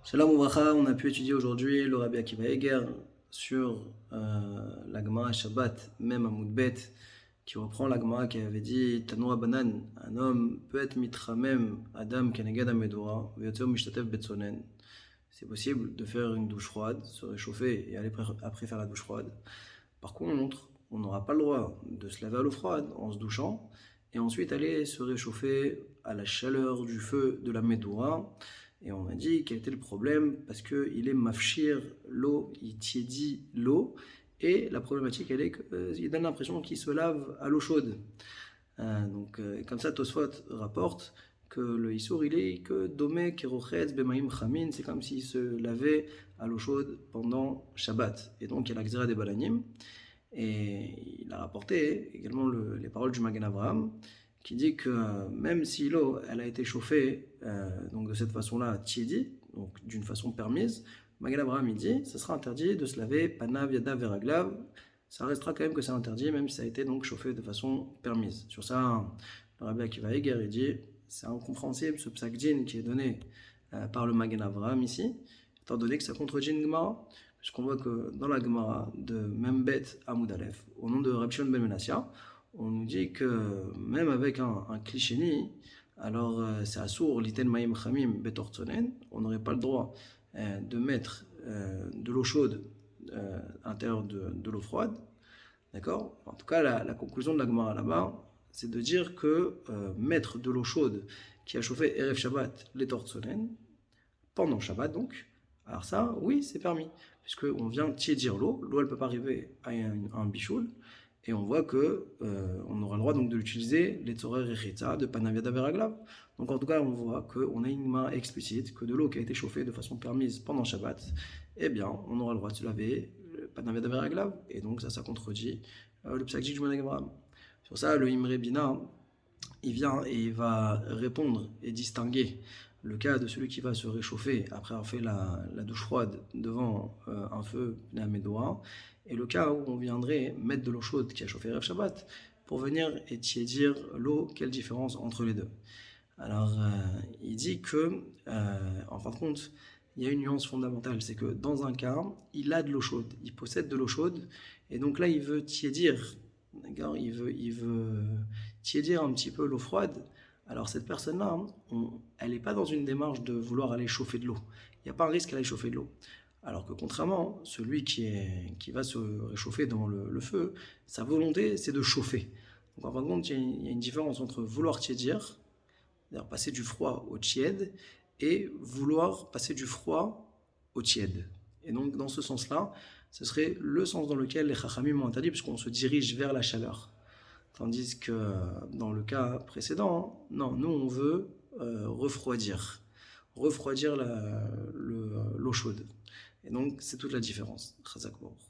Shalom Ouvracha, on a pu étudier aujourd'hui le Rabbi Akiva Eger sur la Gemara Shabbat, même à Moudbet, qui reprend la Gemara qui avait dit Tanoura Banan, un homme peut être mitramem Adam Kenegad Amedora, Veyotzer Mishtatev Betsonen. C'est possible de faire une douche froide, se réchauffer et aller après faire la douche froide. Par contre, on n'aura pas le droit de se laver à l'eau froide en se douchant et ensuite aller se réchauffer à la chaleur du feu de la Médoura. Et on a dit quel était le problème parce qu'il est mafchir l'eau, il tiédit l'eau. Et la problématique, elle est qu'il donne l'impression qu'il se lave à l'eau chaude. Comme ça, Tosfot rapporte que le Issour, il est que Domé Kerochetz Bemaim Chamin, c'est comme s'il se lavait à l'eau chaude pendant Shabbat. Et donc, il y a la Xéra des Balanim. Et il a rapporté également les paroles du Magen Avraham, qui dit que même si l'eau elle a été chauffée donc de cette façon-là, tiédi, donc d'une façon permise, Magen Avraham il dit ça sera interdit de se laver panav yadav veraglav, ça restera quand même que c'est interdit même si ça a été donc chauffé de façon permise. Sur ça, le Rabbi Akiva Eger il dit c'est incompréhensible ce psak din qui est donné par le Magen Avraham ici, étant donné que ça contredit une Gemara. Puisqu'on voit que dans la Gemara de Membet Amoud Aleph, au nom de Rabbi Shimon ben Menassia, on nous dit que même avec un cliché, alors c'est assour l'iten maïm chamim betortsonen, on n'aurait pas le droit de mettre de l'eau chaude à l'intérieur de l'eau froide. D'accord. En tout cas, la conclusion de la Gemara là-bas, c'est de dire que mettre de l'eau chaude qui a chauffé Erev Shabbat les tortsonen, pendant Shabbat donc, alors ça, oui, c'est permis, puisqu'on vient tiédir l'eau, l'eau elle ne peut pas arriver à un bichoul, et on voit que on aura le droit donc de l'utiliser, les tzorer rechitza de panaviada veraglav. Donc en tout cas, on voit qu'on a une main explicite, que de l'eau qui a été chauffée de façon permise pendant Shabbat, eh bien, on aura le droit de se laver panaviada veraglav, et donc ça contredit le psakdik du Magen Avraham. Sur ça, le Imre Bina, il vient et il va répondre et distinguer le cas de celui qui va se réchauffer après avoir fait la douche froide devant un feu, la Médoura, et le cas où on viendrait mettre de l'eau chaude qui a chauffé Erev Shabbat pour venir et tiédir l'eau, quelle différence entre les deux. Alors, il dit que, en fin de compte, il y a une nuance fondamentale, c'est que dans un cas, il a de l'eau chaude, il possède de l'eau chaude, et donc là, il veut tiédir, d'accord, il veut tiédir un petit peu l'eau froide. Alors cette personne-là, elle n'est pas dans une démarche de vouloir aller chauffer de l'eau. Il n'y a pas un risque qu'elle aille chauffer de l'eau. Alors que contrairement, celui qui va se réchauffer dans le feu, sa volonté, c'est de chauffer. Donc en fin de compte, il y a une différence entre vouloir tiédir, c'est-à-dire passer du froid au tiède, et vouloir passer du froid au tiède. Et donc dans ce sens-là, ce serait le sens dans lequel les chachamim ont interdit, puisqu'on se dirige vers la chaleur. Tandis que dans le cas précédent, non, nous on veut refroidir l'eau chaude. Et donc c'est toute la différence. Chazak Baruch.